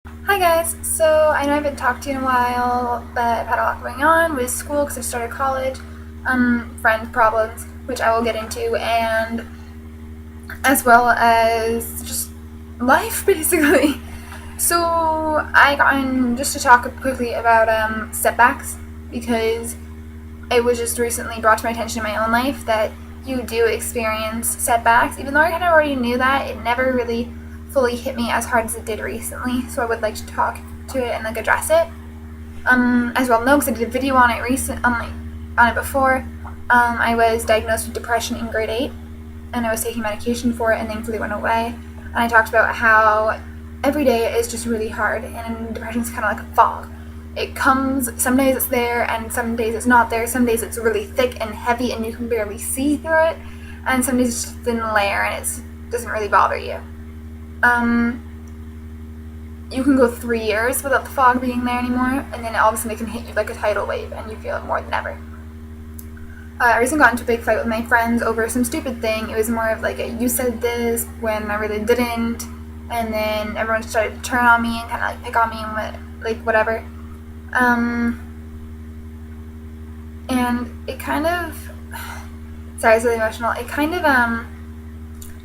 Hi guys, so I know I haven't talked to you in a while, but I've had a lot going on with school because I've started college, friend problems, which I will get into, and as well as just life basically. So I got in just to talk quickly about setbacks because it was just recently brought to my attention in my own life that you do experience setbacks. Even though I kind of already knew that, it never really fully hit me as hard as it did recently. So I would like to talk to it and address it. As well know, because I did a video on it before. I was diagnosed with depression in grade 8, and I was taking medication for it, and thankfully it went away. And I talked about how every day is just really hard, and depression is kind of like a fog. It comes, some days it's there, and some days it's not there. Some days it's really thick and heavy, and you can barely see through it. And some days it's just a thin layer, and it doesn't really bother you. You can go 3 years without the fog being there anymore, and then all of a sudden it can hit you like a tidal wave, and you feel it more than ever. I recently got into a big fight with my friends over some stupid thing. It was more of like a you said this when I really didn't, and then everyone started to turn on me and kind of like pick on me and whatever. And it kind of, sorry, it's really emotional. It kind of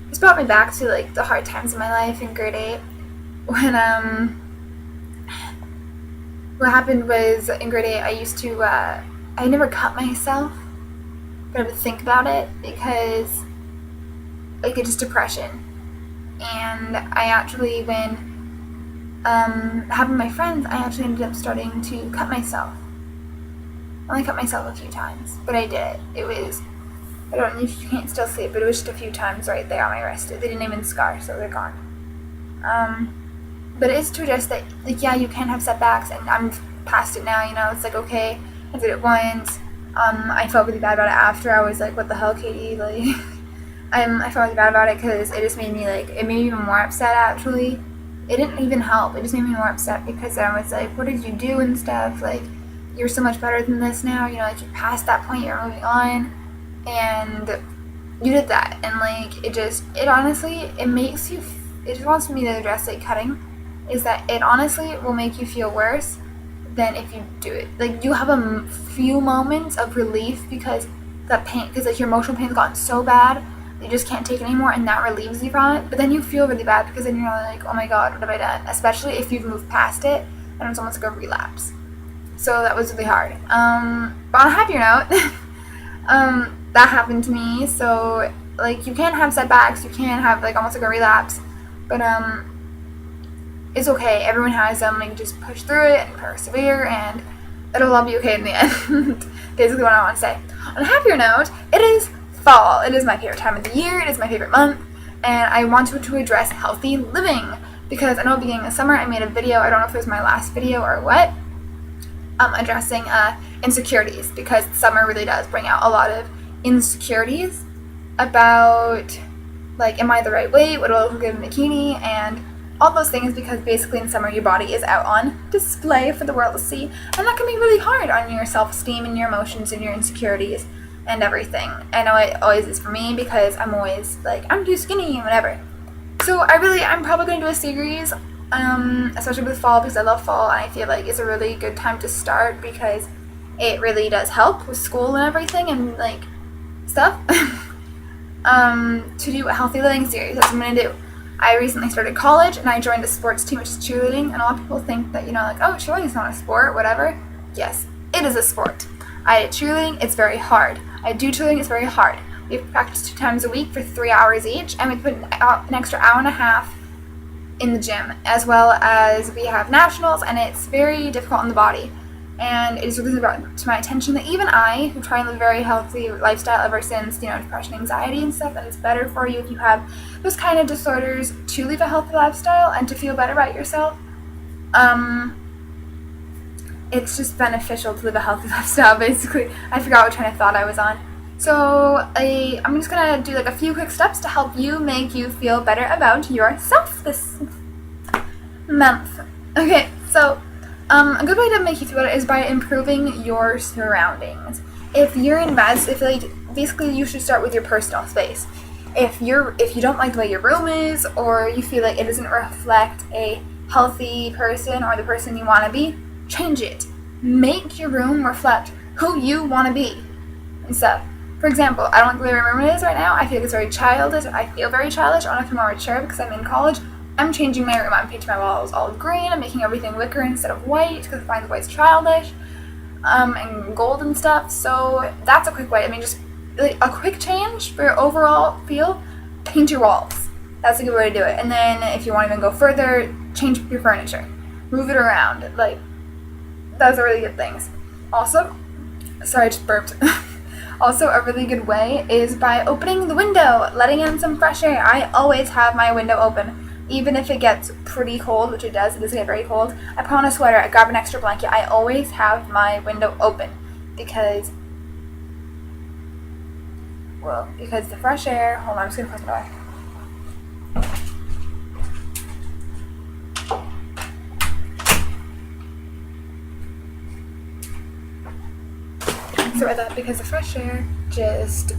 just brought me back to like the hard times in my life in grade 8 when what happened was in grade 8 I used to I never cut myself, but I would think about it because like it's just depression. And I actually, when having my friends, I actually ended up starting to cut myself. I only cut myself a few times, but I did it. It was, I don't know if you can't still see it, but it was just a few times right there on my wrist. They didn't even scar, so they're gone. But it is to address that, like, yeah, you can have setbacks, and I'm past it now, you know, it's like, okay, I did it once. I felt really bad about it after. I was like, what the hell, Katie, like, I felt really bad about it because it just made me, like, it made me even more upset, actually. It didn't even help, it just made me more upset because I was like, what did you do and stuff, like, you're so much better than this now, you know, like, you're past that point, you're moving on, and you did that, and, like, it honestly, it just wants me to address, like, cutting, is that it honestly will make you feel worse than if you do it. Like, you have a few moments of relief because that pain, because like your emotional pain's gotten so bad you just can't take it anymore, and that relieves you from it. But then you feel really bad because then you're like, oh my god, what have I done? Especially if you've moved past it and it's almost like a relapse. So that was really hard. But on a happier note, that happened to me. So like you can have setbacks, you can have like almost like a relapse, but it's okay. Everyone has them. Like, just push through it and persevere, and it'll all be okay in the end. Basically, what I want to say. On a happier note, it is fall. It is my favorite time of the year. It is my favorite month, and I wanted to address healthy living because I know at the beginning of summer I made a video. I don't know if it was my last video or what. Addressing insecurities, because summer really does bring out a lot of insecurities about, like, am I the right weight? What do I look good in a bikini? And all those things, because basically in summer your body is out on display for the world to see, and that can be really hard on your self-esteem and your emotions and your insecurities and everything. I know it always is for me because I'm always like, I'm too skinny and whatever. So I'm probably going to do a series, especially with fall, because I love fall, and I feel like it's a really good time to start because it really does help with school and everything and like stuff. To do a healthy living series. That's what I'm going to do. I recently started college and I joined a sports team, which is cheerleading, and a lot of people think that, you know, like, oh, cheerleading is not a sport, whatever. Yes, it is a sport. I did cheerleading, it's very hard. I do cheerleading, it's very hard. We practice 2 times a week for 3 hours each, and we put an extra hour and a half in the gym, as well as we have nationals, and it's very difficult on the body. And it is really brought to my attention that even I, who try and live a very healthy lifestyle ever since, you know, depression, anxiety, and stuff, and it's better for you if you have those kind of disorders to live a healthy lifestyle and to feel better about yourself. It's just beneficial to live a healthy lifestyle, basically. I forgot what train of thought I was on. So I'm just going to do like a few quick steps to help you make you feel better about yourself this month. Okay, so a good way to make you feel better is by improving your surroundings. If you're in bed, basically you should start with your personal space. If you don't like the way your room is, or you feel like it doesn't reflect a healthy person or the person you want to be, change it. Make your room reflect who you want to be and stuff. For example, I don't like the way my room is right now. I feel like it's very childish. I feel very childish. I want to feel more mature because I'm in college. I'm changing my room. I'm painting my walls olive green. I'm making everything wicker instead of white because I find the white's childish, and gold and stuff. So that's a quick way. I mean, just like a quick change for your overall feel. Paint your walls. That's a good way to do it. And then if you want to even go further, change your furniture. Move it around. Like, those are really good things. Also, sorry, I just burped. Also, a really good way is by opening the window, letting in some fresh air. I always have my window open, even if it gets pretty cold, which it does. It does get very cold. I put on a sweater. I grab an extra blanket. I always have my window open because the fresh air. Hold on, I'm just gonna close the door. So that because the fresh air just,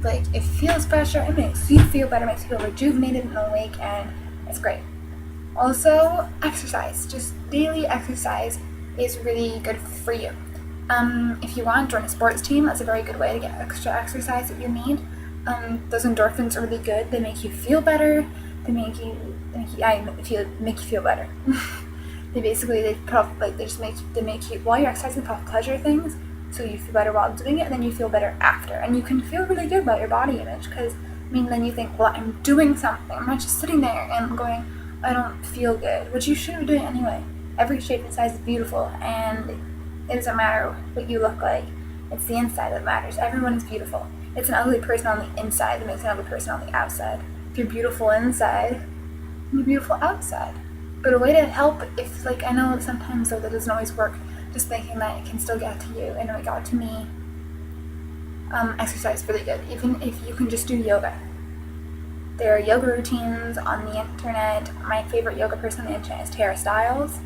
like, it feels fresher, it makes you feel better, makes you feel rejuvenated and awake, and it's great. Also, exercise. Just daily exercise is really good for you. If you want to join a sports team, that's a very good way to get extra exercise that you need. Those endorphins are really good. They make you feel better. They make you feel better. They make you while you're exercising, put off pleasure things. So you feel better while doing it, and then you feel better after. And you can feel really good about your body image because, then you think, well, I'm doing something. I'm not just sitting there and going, I don't feel good, which you should be doing anyway. Every shape and size is beautiful, and it doesn't matter what you look like. It's the inside that matters. Everyone is beautiful. It's an ugly person on the inside that makes an ugly person on the outside. If you're beautiful inside, you're beautiful outside. But a way to help, I know sometimes though that doesn't always work, just thinking that it can still get to you, and it got to me. Exercise really good, even if you can just do yoga. There are yoga routines on the internet. My favorite yoga person on the internet is Tara Stiles.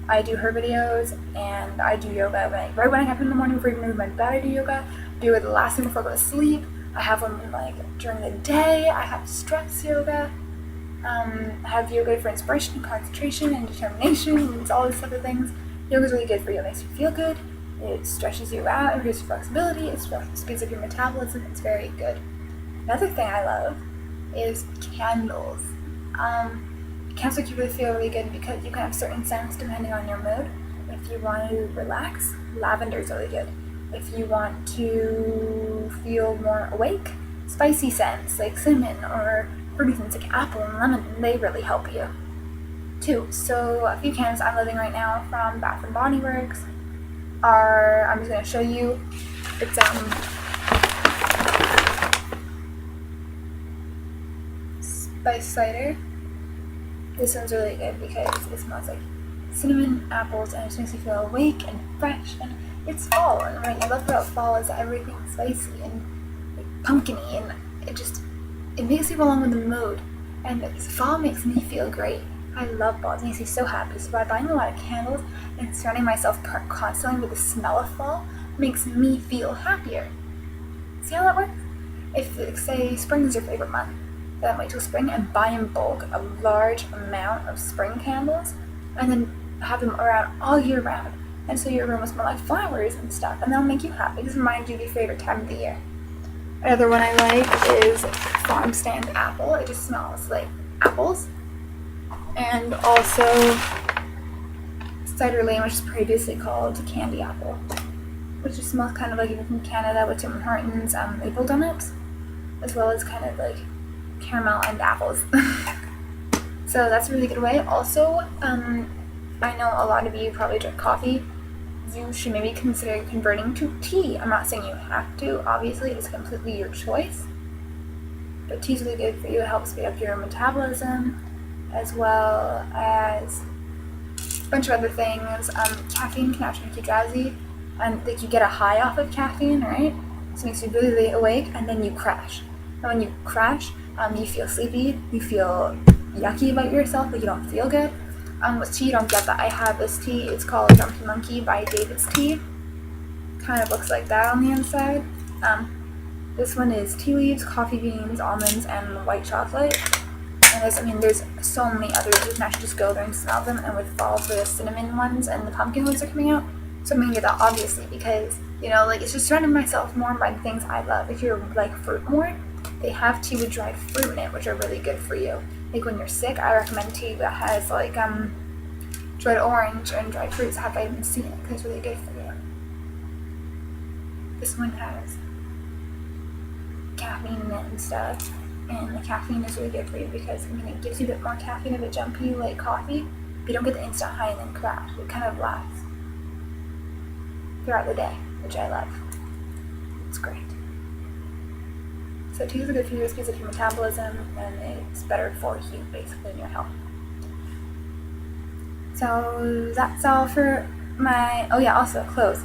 I do her videos, and I do yoga right when I get up in the morning before even moving my bed. I do yoga. I do it the last thing before I go to sleep. I have one during the day. I have stress yoga. I have yoga for inspiration and concentration and determination and all these other things. Yoga is really good for you. It makes you feel good. It stretches you out. It reduces flexibility. It speeds up your metabolism. It's very good. Another thing I love is candles. Candles make you really feel really good because you can have certain scents depending on your mood. If you want to relax, lavender is really good. If you want to feel more awake, spicy scents like cinnamon or fruity scents like apple and lemon, they really help you too. So a few candles I'm living right now from Bath and Body Works are, I'm just going to show you, it's spice cider. This one's really good because it smells like cinnamon, apples, and it just makes you feel awake and fresh, and it's fall, and what I love about fall is that everything's spicy and pumpkin-y, and it makes you go along with the mood, and fall makes me feel great. I love fall. It makes me so happy. So by buying a lot of candles and surrounding myself constantly with the smell of fall makes me feel happier. See how that works? If, say, spring is your favorite month, then wait till spring and buy in bulk a large amount of spring candles and then have them around all year round. And so your room will smell like flowers and stuff, and they'll make you happy. Just remind you of your favorite time of the year. Another one I like is farm stand apple. It just smells like apples. And also cider lane, which is previously called candy apple, which just smells kind of like even from Canada with Tim Hortons maple donuts, as well as kind of like caramel and apples. So that's a really good way. Also, I know a lot of you probably drink coffee. You should maybe consider converting to tea. I'm not saying you have to, obviously, it's completely your choice. But tea's really good for you. It helps speed up your metabolism, as well as a bunch of other things. Caffeine can actually make you drowsy, and you get a high off of caffeine, right? So it makes you really, really awake, and then you crash. And when you crash, you feel sleepy, you feel yucky about yourself, like you don't feel good. With tea, you don't get that. I have this tea. It's called Grumpy Monkey by David's Tea. Kind of looks like that on the inside. This one is tea leaves, coffee beans, almonds, and white chocolate. And there's so many others. You can actually just go there and smell them. And with fall, the cinnamon ones and the pumpkin ones are coming out. So I'm gonna get that obviously because, like, it's just surrounding myself more by the things I love. If you like fruit more, they have tea with dried fruit in it, which are really good for you. Like when you're sick, I recommend tea that has like dried orange and dried fruits that have vitamin C in it because it's really good for you. This one has caffeine in it and stuff, and the caffeine is really good for you because it gives you a bit more caffeine, a bit jumpy like coffee, but you don't get the instant high and then crash. It kind of lasts throughout the day, which I love. It's great. So tea is good for you, it's good for your metabolism, and it's better for you basically in your health. So that's all for my, also clothes.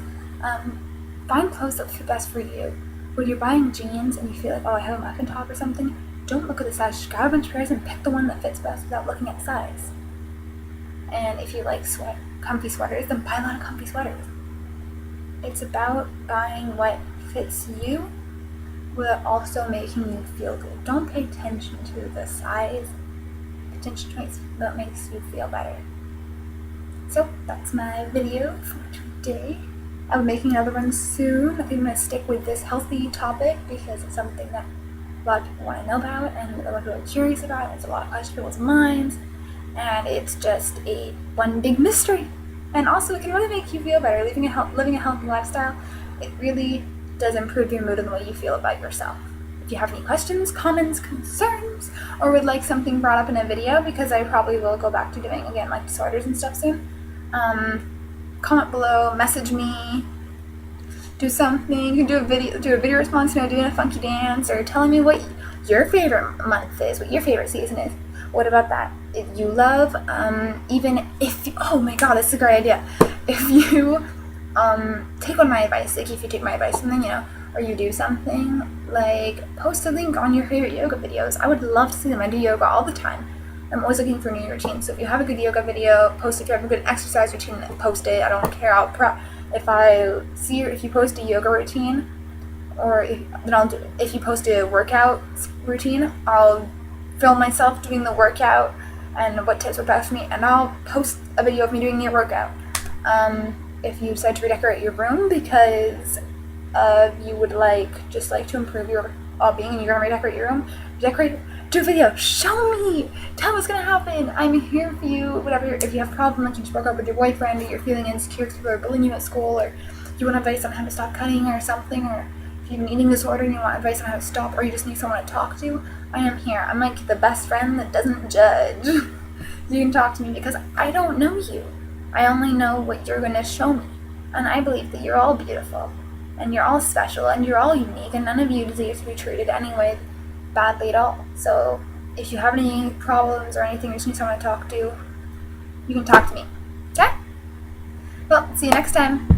Find clothes that fit best for you. When you're buying jeans and you feel like, I have a muffin top or something, don't look at the size. Just grab a bunch of pairs and pick the one that fits best without looking at size. And if you like comfy sweaters, then buy a lot of comfy sweaters. It's about buying what fits you while also making you feel good. Don't pay attention to the size. Pay attention to what makes you feel better. So that's my video for today. I'll be making another one soon. I think I'm going to stick with this healthy topic because it's something that a lot of people want to know about and a lot of people are curious about. It's a lot of questions in people's minds, and it's just one big mystery. And also, it can really make you feel better. Living a healthy lifestyle, it really does improve your mood and the way you feel about yourself. If you have any questions, comments, concerns, or would like something brought up in a video, because I probably will go back to doing again like disorders and stuff soon, comment below, message me, do something. You can do a video response, doing a funky dance, or telling me what your favorite month is, what your favorite season is. What about that? If you love, even if oh my god, this is a great idea. If you take on my advice, like if you take my advice something, or you do something, like post a link on your favorite yoga videos. I would love to see them. I do yoga all the time. I'm always looking for new routines. So if you have a good yoga video, post it. If you have a good exercise routine, post it. I don't care. If you post a yoga routine, or if you post a workout routine, I'll film myself doing the workout and what tips work best for me, and I'll post a video of me doing your workout. If you decide to redecorate your room because you would just like to improve your well-being and you're gonna redecorate your room, do a video, show me, tell me what's gonna happen. I'm here for you. Whatever, if you have a problem, like you just broke up with your boyfriend, or you're feeling insecure because people are bullying you at school, or you want advice on how to stop cutting or something, or if you have an eating disorder and you want advice on how to stop, or you just need someone to talk to, I am here. I'm like the best friend that doesn't judge. You can talk to me because I don't know you. I only know what you're gonna show me, and I believe that you're all beautiful, and you're all special, and you're all unique, and none of you deserve to be treated anyway badly at all. So if you have any problems or anything, you just need someone to talk to, you can talk to me. Okay? Well, see you next time.